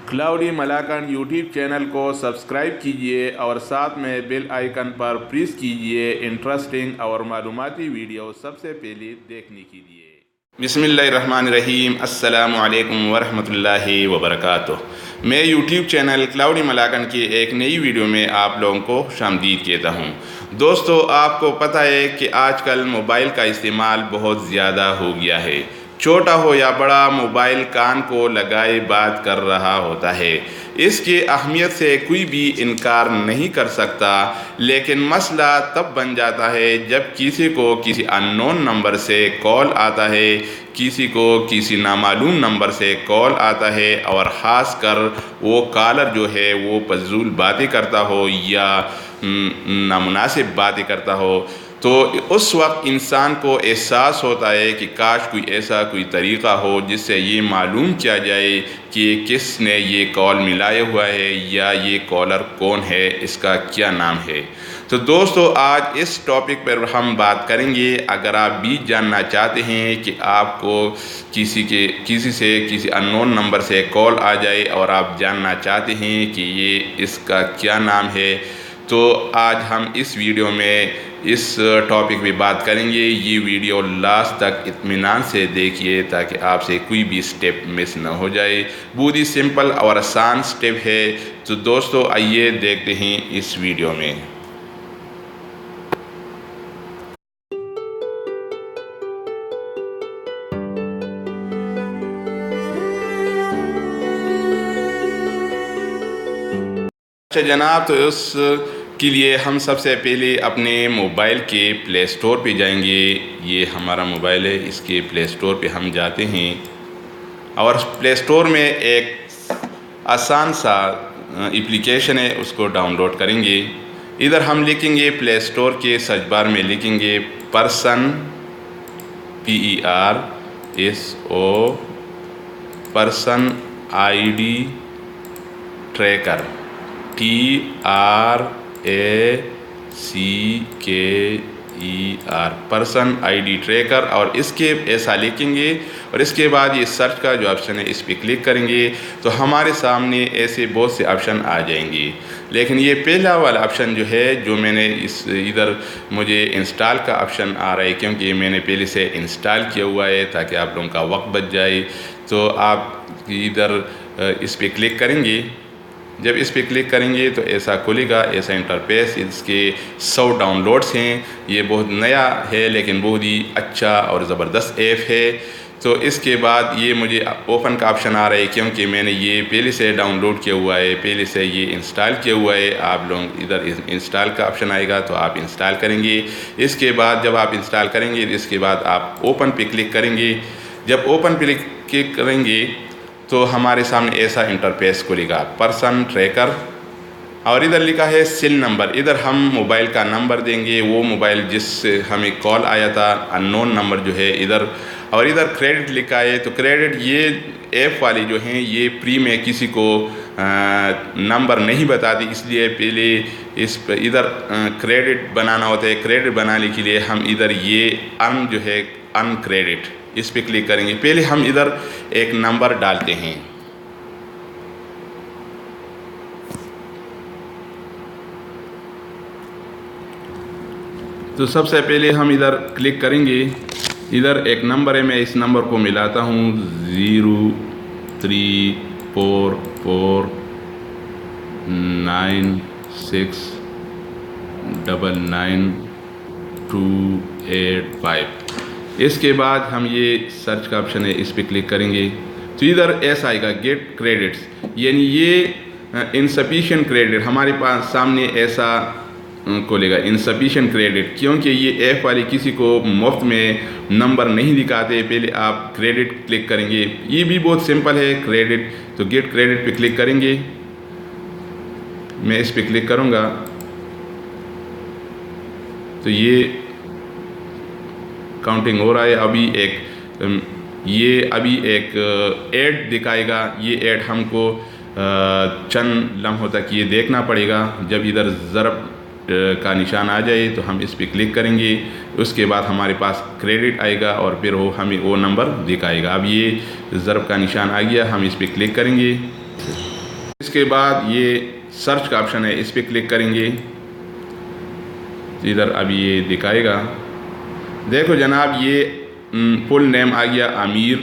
Cloudy मलाकन YouTube channel को subscribe कीजिए और साथ में बेल आइकन पर प्रेस कीजिए इंटरेस्टिंग और मालूमाती वीडियो सबसे पहले देखने के लिए। बिस्मिल्लाहिर्रहमानिर्रहीम, अस्सलामु अलैकुम वरहमतुल्लाहि वबरकातुह। मैं यूट्यूब चैनल क्लाउडी मलाकन की एक नई वीडियो में आप लोगों को खुशामदीद कहता हूँ। दोस्तों, आपको पता है कि आजकल मोबाइल का इस्तेमाल बहुत ज़्यादा हो गया है। छोटा हो या बड़ा, मोबाइल कान को लगाए बात कर रहा होता है। इसकी अहमियत से कोई भी इनकार नहीं कर सकता, लेकिन मसला तब बन जाता है जब किसी को किसी अननोन नंबर से कॉल आता है, किसी को किसी नामालूम नंबर से कॉल आता है और ख़ास कर वो कॉलर जो है वो फजूल बातें करता हो या नामुनासिब बातें करता हो, तो उस वक्त इंसान को एहसास होता है कि काश कोई ऐसा कोई तरीक़ा हो जिससे ये मालूम किया जाए कि किसने ये कॉल मिलाया हुआ है या ये कॉलर कौन है, इसका क्या नाम है। तो दोस्तों, आज इस टॉपिक पर हम बात करेंगे। अगर आप भी जानना चाहते हैं कि आपको किसी से किसी अननोन नंबर से कॉल आ जाए और आप जानना चाहते हैं कि ये इसका क्या नाम है, तो आज हम इस वीडियो में इस टॉपिक पे बात करेंगे। ये वीडियो लास्ट तक इत्मीनान से देखिए ताकि आपसे कोई भी स्टेप मिस न हो जाए। बहुत ही सिंपल और आसान स्टेप है। तो दोस्तों, आइए देखते हैं इस वीडियो में। अच्छा जनाब, तो उस के लिए हम सबसे पहले अपने मोबाइल के प्ले स्टोर पे जाएंगे। ये हमारा मोबाइल है, इसके प्ले स्टोर पे हम जाते हैं और प्ले स्टोर में एक आसान सा एप्लीकेशन है, उसको डाउनलोड करेंगे। इधर हम लिखेंगे प्ले स्टोर के सर्च बार में लिखेंगे person, PERSO, person ID tracker, TRACKER, person ID tracker. और इसके ऐसा लिखेंगे और इसके बाद ये सर्च का जो ऑप्शन है इस पर क्लिक करेंगे तो हमारे सामने ऐसे बहुत से ऑप्शन आ जाएंगे। लेकिन ये पहला वाला ऑप्शन जो है, जो मैंने इधर मुझे इंस्टॉल का ऑप्शन आ रहा है क्योंकि मैंने पहले से इंस्टॉल किया हुआ है ताकि आप लोगों का वक्त बच जाए। तो आप इधर इस पर क्लिक करेंगे। जब इस पर क्लिक करेंगे तो ऐसा खुलेगा, ऐसा इंटरफेस। इसके 100 डाउनलोड्स हैं। ये बहुत नया है लेकिन बहुत ही अच्छा और ज़बरदस्त ऐप है। तो इसके बाद ये मुझे ओपन का ऑप्शन आ रहा है क्योंकि मैंने ये पहले से डाउनलोड किया हुआ है, पहले से ये इंस्टॉल किया हुआ है। आप लोग इधर इंस्टॉल का ऑप्शन आएगा तो आप इंस्टॉल करेंगे। इसके बाद जब आप इंस्टॉल करेंगे इसके बाद आप ओपन पे क्लिक करेंगे। जब ओपन पे क्लिक करेंगे तो हमारे सामने ऐसा इंटरफेस खुलेगा, पर्सन ट्रैकर। और इधर लिखा है सिल नंबर। इधर हम मोबाइल का नंबर देंगे, वो मोबाइल जिससे हमें कॉल आया था, अननोन नंबर जो है इधर। और इधर क्रेडिट लिखा है। तो क्रेडिट ये ऐप वाले जो हैं ये फ्री में किसी को नंबर नहीं बताती, इसलिए पहले इधर क्रेडिट बनाना होता है। क्रेडिट बनाने के लिए हम इधर ये अर्न जो है, अर्न क्रेडिट, इस पे क्लिक करेंगे। पहले हम इधर एक नंबर डालते हैं। तो सबसे पहले हम इधर क्लिक करेंगे। इधर एक नंबर है, मैं इस नंबर को मिलाता हूँ 0344996999285। इसके बाद हम ये सर्च का ऑप्शन है, इस पर क्लिक करेंगे तो इधर ऐसा आएगा गेट क्रेडिट्स, यानी ये इनसफिशिएंट क्रेडिट हमारे पास सामने ऐसा खोलेगा, इनसफिशिएंट क्रेडिट। क्योंकि ये ऐप वाले किसी को मुफ्त में नंबर नहीं दिखाते। पहले आप क्रेडिट क्लिक करेंगे। ये भी बहुत सिंपल है, क्रेडिट। तो गेट क्रेडिट पे क्लिक करेंगे। मैं इस पे क्लिक करूँगा तो ये काउंटिंग हो रहा है। अभी एक ऐड दिखाएगा। ये ऐड हमको चंद लम्हों तक ये देखना पड़ेगा। जब इधर ज़रब का निशान आ जाए तो हम इस पर क्लिक करेंगे। उसके बाद हमारे पास क्रेडिट आएगा और फिर वो हमें वो नंबर दिखाएगा। अब ये ज़रब का निशान आ गया, हम इस पर क्लिक करेंगे। اس کے بعد یہ سرچ کا آپشن ہے، اس پہ کلک کریں گے، ادھر اب یہ دکھائے گا۔ دیکھو جناب یہ فل نیم آ گیا امیر،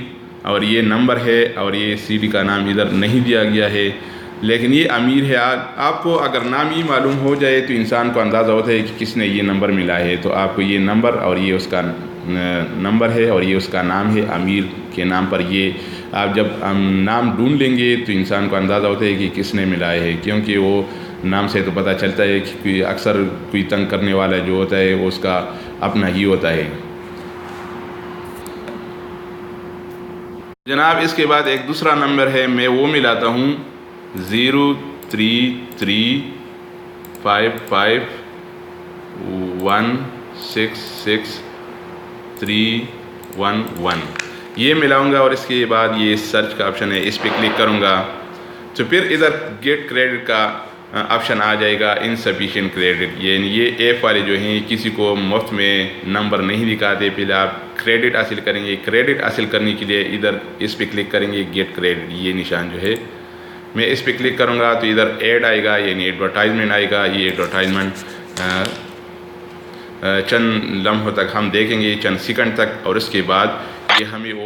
اور یہ نمبر ہے، اور یہ سی ڈی کا نام ادھر نہیں دیا گیا ہے، لیکن یہ امیر ہے۔ آپ کو اگر نام ہی معلوم ہو جائے تو انسان کو اندازہ ہوتا ہے کہ کس نے یہ نمبر ملا ہے، تو آپ کو یہ نمبر اور یہ اس کا نمبر ہے اور یہ اس کا نام ہے، امیر کے نام پر یہ آپ جب نام ڈھونڈ لیں گے تو انسان کو اندازہ ہوتا ہے کہ کس نے ملایا ہے، کیونکہ وہ نام سے تو پتہ چلتا ہے کہ اکثر کوئی تنگ کرنے والا جو ہوتا ہے وہ اس کا اپنا ہی ہوتا ہے۔ جناب اس کے بعد ایک دوسرا نمبر ہے، میں وہ ملاتا ہوں 03355166311 یہ ملاؤں گا، اور اس کے بعد یہ سرچ کا آپشن ہے، اس پہ کلک کروں گا تو پھر ادھر گیٹ کریڈٹ کا آپشن آ جائے گا، انسفیشینٹ کریڈٹ، یعنی یہ ایپ والے جو ہیں کسی کو مفت میں نمبر نہیں دکھاتے، پہلے آپ کریڈٹ حاصل کریں گے۔ کریڈٹ حاصل کرنے کے لیے ادھر اس پہ کلک کریں گے، گیٹ کریڈٹ یہ نشان جو ہے، میں اس پہ کلک کروں گا تو ادھر ایڈ آئے گا، یعنی ایڈورٹائزمنٹ آئے گا۔ یہ ایڈورٹائزمنٹ چند لمحوں تک ہم دیکھیں گے، چند سیکنڈ تک، اور اس کے بعد یہ ہمیں وہ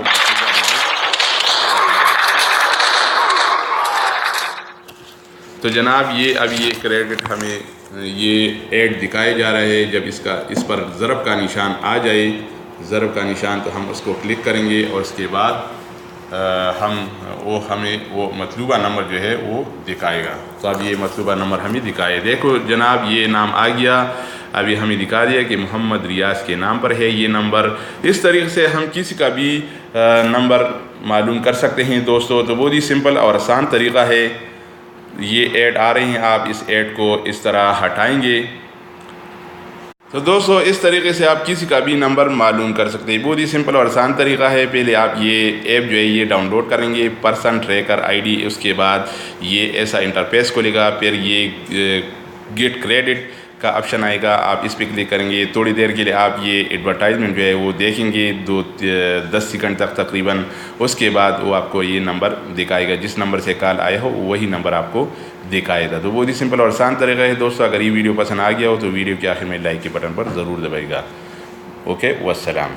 تو جناب اب یہ کریڈٹ ہمیں یہ ایڈ دکھایا جا رہا ہے۔ جب اس پر ضرب کا نشان آ جائے، ضرب کا نشان، تو ہم اس کو کلک کریں گے، اور اس کے بعد ہمیں وہ مطلوبہ نمبر جو ہے وہ دکھائے گا۔ تو اب یہ مطلوبہ نمبر ہمیں دکھائے، دیکھو جناب یہ نام آ گیا، ابھی ہمیں دکھا دیا کہ محمد ریاض کے نام پر ہے یہ نمبر۔ اس طریقے سے ہم کسی کا بھی نمبر معلوم کر سکتے ہیں دوستو۔ تو بہت ہی سمپل اور آسان طریقہ ہے۔ یہ ایڈ آ رہی ہیں، آپ اس ایڈ کو اس طرح ہٹائیں گے تو دوستو اس طریقے سے آپ کسی کا بھی نمبر معلوم کر سکتے ہیں۔ بہت ہی سمپل اور آسان طریقہ ہے۔ پہلے آپ یہ ایپ جو ہے یہ ڈاؤن لوڈ کریں گے، پرسن ٹریکر آئی ڈی، اس کے بعد یہ ایسا انٹرفیس کھلے گا، پھر یہ گیٹ کریڈٹ کا آپشن آئے گا، آپ اس پہ کلک کریں گے۔ تھوڑی دیر کے لیے آپ یہ ایڈورٹائزمنٹ جو ہے وہ دیکھیں گے، 10 سیکنڈ تک تقریباً۔ اس کے بعد وہ آپ کو یہ نمبر دکھائے گا، جس نمبر سے کال آیا ہو وہی نمبر آپ کو دکھائے گا۔ تو بہت ہی سمپل اور آسان طریقہ ہے دوستو۔ اگر یہ ویڈیو پسند آ گیا ہو تو ویڈیو کے آخر میں لائک کے بٹن پر ضرور دبائے گا۔ اوکے، والسلام۔